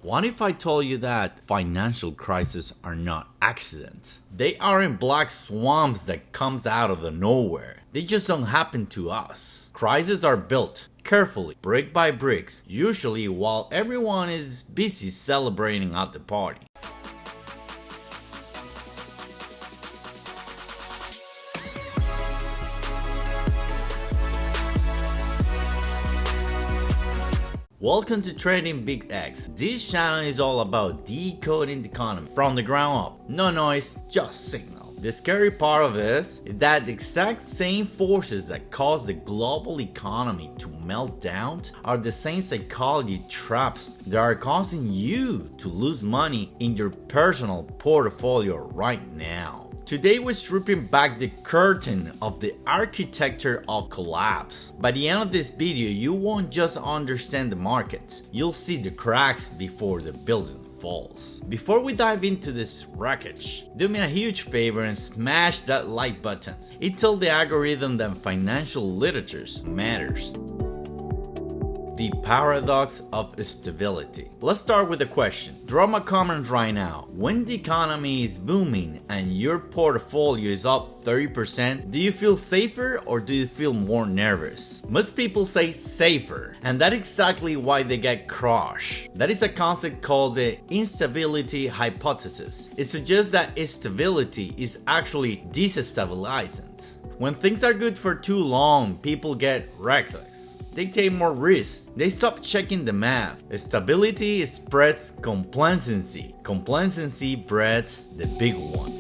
What if I told you that financial crises are not accidents? They aren't black swamps that comes out of the nowhere. They just don't happen to us. Crises are built carefully, brick by bricks, usually while everyone is busy celebrating at the party. Welcome to TradingBits X. This channel is all about decoding the economy from the ground up. No noise, just signal. The scary part of this is that the exact same forces that cause the global economy to melt down are the same psychology traps that are causing you to lose money in your personal portfolio right now. Today we're stripping back the curtain of the architecture of collapse. By the end of this video, you won't just understand the markets, you'll see the cracks before the building falls. Before we dive into this wreckage, do me a huge favor and smash that like button. It tells the algorithm that financial literature matters. The paradox of stability. Let's start with a question. Drop a comment right now. When the economy is booming and your portfolio is up 30%, do you feel safer or do you feel more nervous? Most people say safer, and that's exactly why they get crushed. That is a concept called the Instability Hypothesis. It suggests that stability is actually destabilizing. When things are good for too long, people get reckless. They take more risks. They stop checking the math. Stability spreads complacency. Complacency breeds the big one.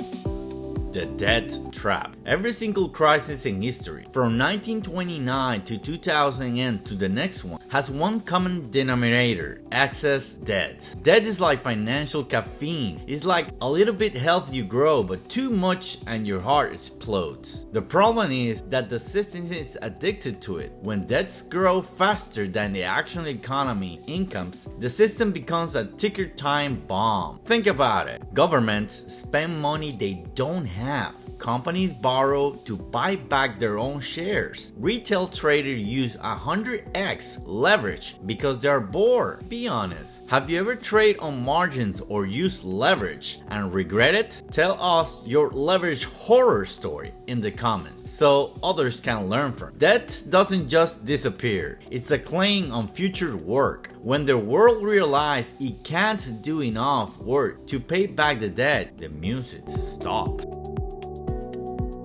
The debt trap. Every single crisis in history, from 1929 to 2000 to the next one, has one common denominator: excess debt. Debt is like financial caffeine. It's like a little bit health you grow, but too much and your heart explodes. The problem is that the system is addicted to it. When debts grow faster than the actual economy incomes, the system becomes a ticker time bomb. Think about it. Governments spend money they don't have. Companies borrow to buy back their own shares. Retail traders use 100x leverage because they are bored. Be honest. Have you ever traded on margins or used leverage and regret it? Tell us your leverage horror story in the comments so others can learn from it. Debt doesn't just disappear. It's a claim on future work. When the world realizes it can't do enough work to pay back the debt, the music stops.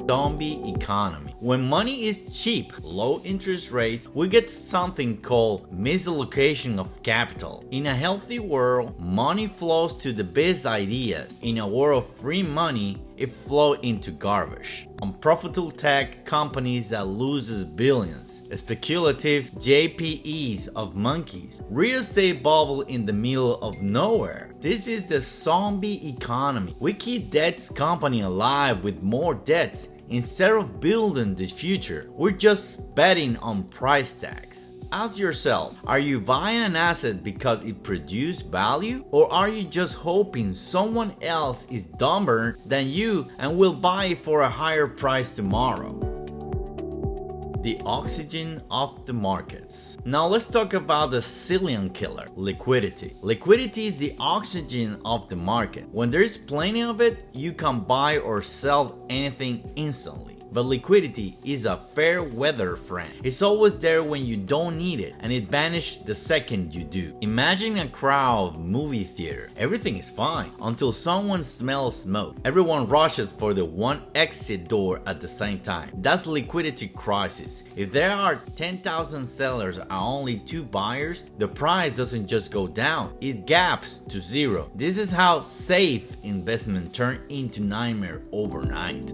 Zombie economy. When money is cheap, low interest rates, we get something called misallocation of capital. In a healthy world, money flows to the best ideas. In a world of free money, it flows into garbage. Unprofitable tech companies that loses billions, speculative JPEs of monkeys, real estate bubble in the middle of nowhere. This is the zombie economy. We keep debt's company alive with more debts. Instead of building the future, we're just betting on price tags. Ask yourself, are you buying an asset because it produces value? Or are you just hoping someone else is dumber than you and will buy it for a higher price tomorrow? The oxygen of the markets. Now let's talk about the silent killer, liquidity. Liquidity is the oxygen of the market. When there's plenty of it, you can buy or sell anything instantly. But liquidity is a fair weather friend. It's always there when you don't need it, and it vanishes the second you do. Imagine a crowd movie theater. Everything is fine until someone smells smoke. Everyone rushes for the one exit door at the same time. That's liquidity crisis. If there are 10,000 sellers and only 2 buyers, the price doesn't just go down, it gaps to zero. This is how safe investment turn into nightmare overnight.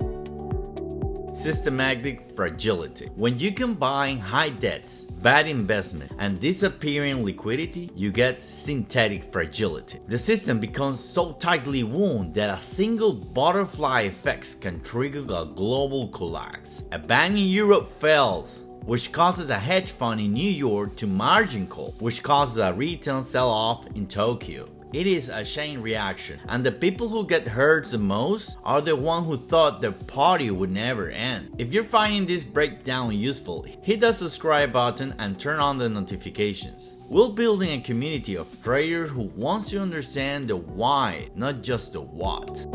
Systematic fragility. When you combine high debts, bad investment, and disappearing liquidity, you get synthetic fragility. The system becomes so tightly wound that a single butterfly effect can trigger a global collapse. A bank in Europe fails. which causes a hedge fund in New York to margin call, which causes a retail sell-off in Tokyo. It is a chain reaction, and the people who get hurt the most are the ones who thought the party would never end. If you're finding this breakdown useful, hit the subscribe button and turn on the notifications. We're building a community of traders who wants to understand the why, not just the what.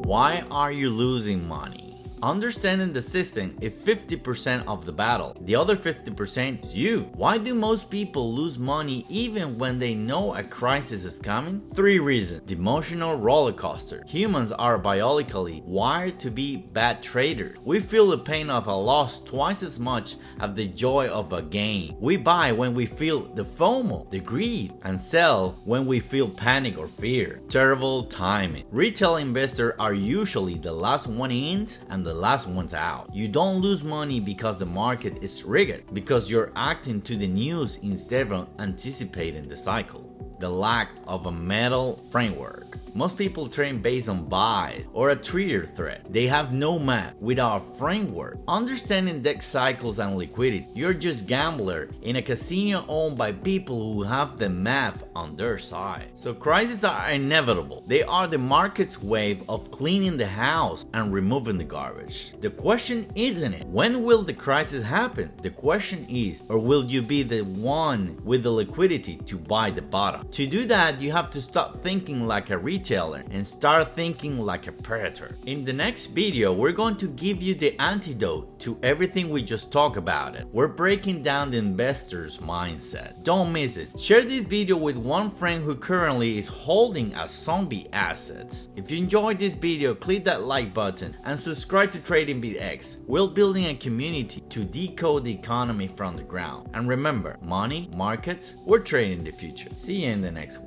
Why are you losing money? Understanding the system is 50% of the battle. The other 50% is you. Why do most people lose money even when they know a crisis is coming? 3 reasons. The emotional roller coaster. Humans are biologically wired to be bad traders. We feel the pain of a loss twice as much as the joy of a gain. We buy when we feel the FOMO, the greed, and sell when we feel panic or fear. Terrible timing. Retail investors are usually the last one in and the last one's out. You don't lose money because the market is rigged, because you're acting to the news instead of anticipating the cycle. The lack of a metal framework. Most people trade based on buys or a 3-year thread. They have no map without a framework. Understanding deck cycles and liquidity. You're just gambler in a casino owned by people who have the math on their side. So crises are inevitable. They are the market's way of cleaning the house and removing the garbage. The question isn't it, when will the crisis happen? The question is, or will you be the one with the liquidity to buy the bottom? To do that, you have to stop thinking like a retailer and start thinking like a predator. In the next video, we're going to give you the antidote to everything we just talked about. We're breaking down the investor's mindset. Don't miss it. Share this video with one friend who currently is holding a zombie assets. If you enjoyed this video, click that like button and subscribe to TradingBits X. We're building a community to decode the economy from the ground. And remember, money, markets, we're trading the future. See you in the next one.